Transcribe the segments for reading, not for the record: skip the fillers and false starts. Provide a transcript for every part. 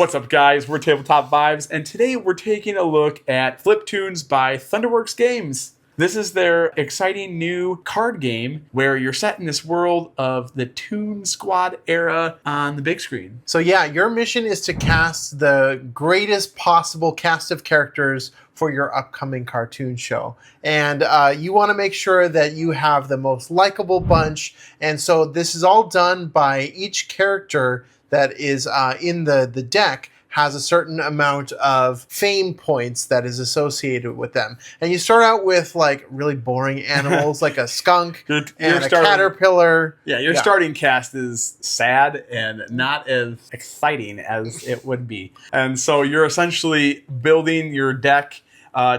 What's up, guys? We're Tabletop Vibes, and today we're taking a look at FlipToons by Thunderworks Games. This is their exciting new card game where you're set in this world of the Toon Squad era on the big screen. So yeah, your mission is to cast the greatest possible cast of characters for your upcoming cartoon show. And you want to make sure that you have the most likable bunch. And so this is all done by each character that is in the deck has a certain amount of fame points that is associated with them. And you start out with like really boring animals like a skunk and a caterpillar. Yeah, your starting cast is sad and not as exciting as it would be. And so you're essentially building your deck,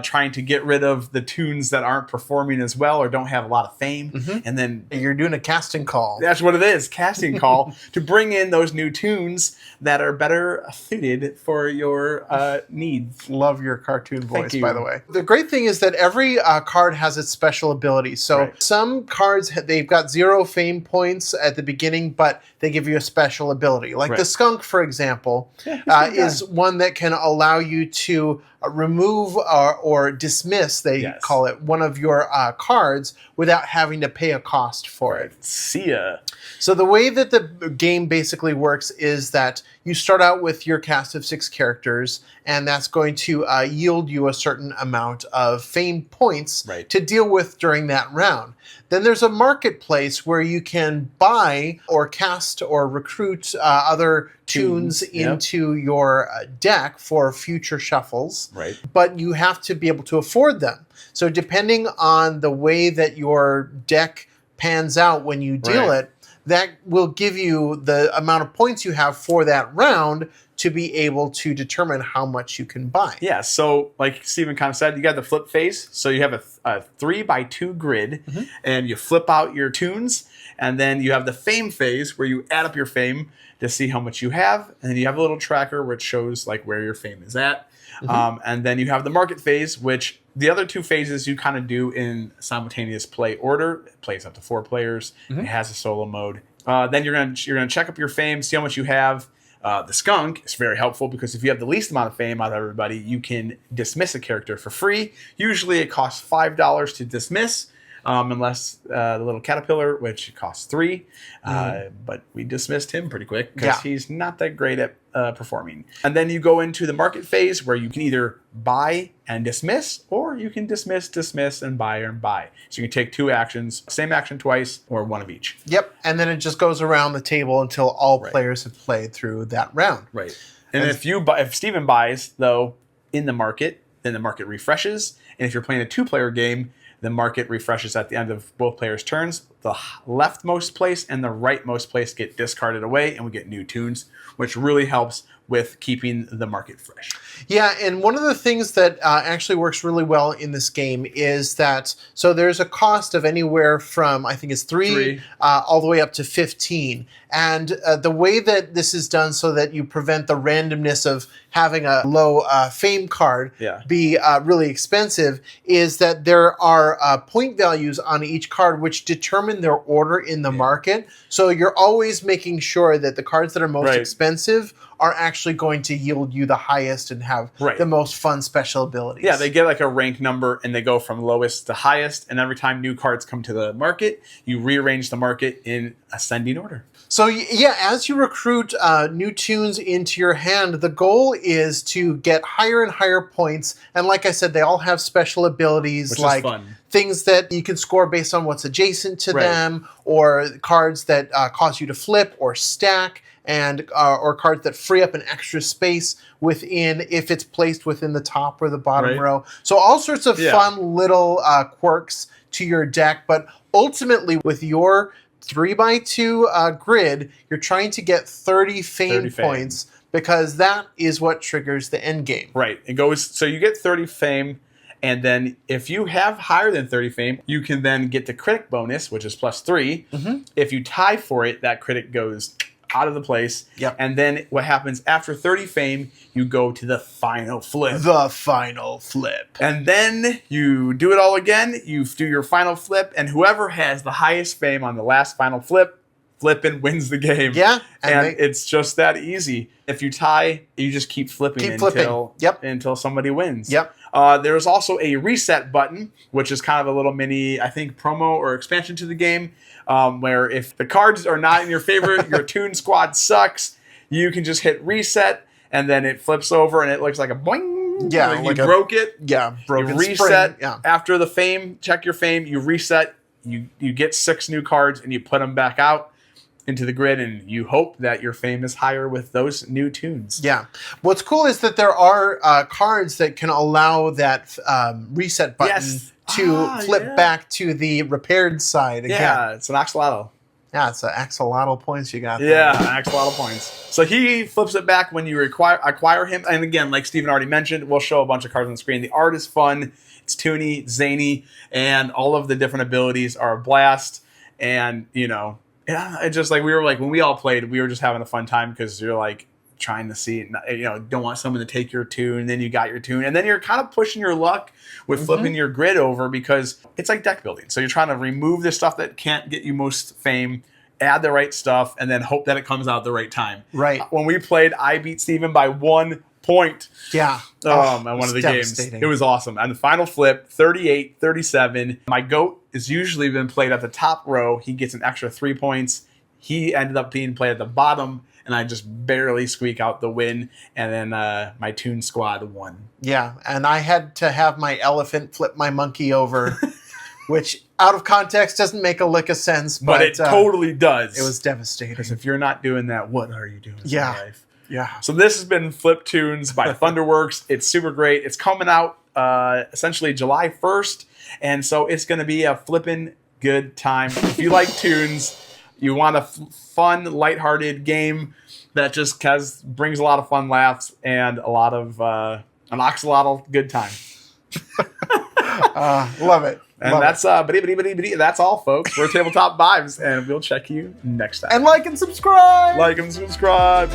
trying to get rid of the toons that aren't performing as well or don't have a lot of fame. And then you're doing a casting call. That's what it is, casting call, to bring in those new toons that are better suited for your needs. Love your cartoon voice, by the way. The great thing is that every card has its special ability. So some cards, they've got 0 fame points at the beginning, but they give you a special ability. Like the skunk, for example, is one that can allow you to remove or dismiss, they call it, one of your cards without having to pay a cost for it. See ya. So the way that the game basically works is that you start out with your cast of 6 characters, and that's going to yield you a certain amount of fame points to deal with during that round. Then there's a marketplace where you can buy or cast or recruit other toons into your deck for future shuffles, but you have to be able to afford them. So depending on the way that your deck pans out when you deal it, that will give you the amount of points you have for that round to be able to determine how much you can buy. Yeah, so like Steven kind of said, you got the flip phase. So you have a 3x2 grid, and you flip out your toons, and then you have the fame phase where you add up your fame to see how much you have, and then you have a little tracker which shows like where your fame is at. And then you have the market phase, which the other 2 phases you kind of do in simultaneous play order. It plays up to 4 players. It has a solo mode. Then you're gonna check up your fame, see how much you have. The skunk is very helpful because if you have the least amount of fame out of everybody, you can dismiss a character for free. Usually it costs $5 to dismiss, unless the little caterpillar, which costs $3. But we dismissed him pretty quick because he's not that great at performing. And then you go into the market phase where you can either buy and dismiss, or you can dismiss, and buy. So you can take 2 actions, same action twice, or 1 of each. Yep, and then it just goes around the table until all players have played through that round. And if Steven buys, though, in the market, then the market refreshes. And if you're playing a 2-player game, the market refreshes at the end of both players' turns. The leftmost place and the rightmost place get discarded away, and we get new toons, which really helps with keeping the market fresh. Yeah, and one of the things that actually works really well in this game is that, so there's a cost of anywhere from, I think it's 3 all the way up to 15. And the way that this is done so that you prevent the randomness of having a low fame card be really expensive is that there are point values on each card which determine their order in the market. So you're always making sure that the cards that are most expensive are actually going to yield you the highest and have the most fun special abilities. Yeah, they get like a rank number and they go from lowest to highest, and every time new cards come to the market, you rearrange the market in ascending order. So yeah, as you recruit new toons into your hand, the goal is to get higher and higher points. And like I said, they all have special abilities, which like is fun. Things that you can score based on what's adjacent to them, or cards that cause you to flip or stack, and or cards that free up an extra space within if it's placed within the top or the bottom row. So all sorts of fun little quirks to your deck. But ultimately, with your 3x2 grid, you're trying to get 30 fame points because that is what triggers the end game. It goes, so you get 30 fame, and then if you have higher than 30 fame, you can then get the critic bonus, which is +3. If you tie for it, that critic goes out of the place. And then what happens after 30 fame, you go to the final flip. The final flip. And then you do it all again. You do your final flip, and whoever has the highest fame on the last final flip flipping wins the game. Yeah, and it's just that easy. If you tie, you just keep flipping until somebody wins. Yep. There's also a reset button, which is kind of a little mini, I think, promo or expansion to the game, where if the cards are not in your favor, your Toon Squad sucks, you can just hit reset, and then it flips over, and it looks like a boing. Yeah, like you broke it. Yeah, broken. You reset after the fame. Check your fame. You reset. You get 6 new cards, and you put them back out into the grid, and you hope that your fame is higher with those new tunes. Yeah. What's cool is that there are cards that can allow that reset button to flip back to the repaired side again. Yeah, it's an axolotl. Yeah, it's an axolotl points you got there. Yeah, an axolotl points. So he flips it back when you acquire him. And again, like Steven already mentioned, we'll show a bunch of cards on the screen. The art is fun. It's toony, zany, and all of the different abilities are a blast. And, you know, it's just like when we all played, we were just having a fun time because you're like trying to see, you know, don't want someone to take your tune, and then you got your tune, and then you're kind of pushing your luck with flipping your grid over because it's like deck building. So you're trying to remove the stuff that can't get you most fame, add the right stuff, and then hope that it comes out at the right time. Right. When we played, I beat Steven by 1 point. Yeah. At one of the games. It was awesome. And the final flip, 38-37. My GOAT is usually been played at the top row. He gets an extra 3 points. He ended up being played at the bottom, and I just barely squeak out the win. And then my Toon Squad won. Yeah, and I had to have my elephant flip my monkey over, which out of context doesn't make a lick of sense. But it totally does. It was devastating. Because if you're not doing that, what are you doing in your life? Yeah. So this has been FlipToons by Thunderworks. It's super great. It's coming out essentially July 1st. And so it's going to be a flippin' good time. If you like tunes, you want a fun, lighthearted game that just brings a lot of fun laughs and a lot of an axolotl good time. Love it. And that's that's all, folks. We're Tabletop Vibes, and we'll check you next time. And like and subscribe. Like and subscribe.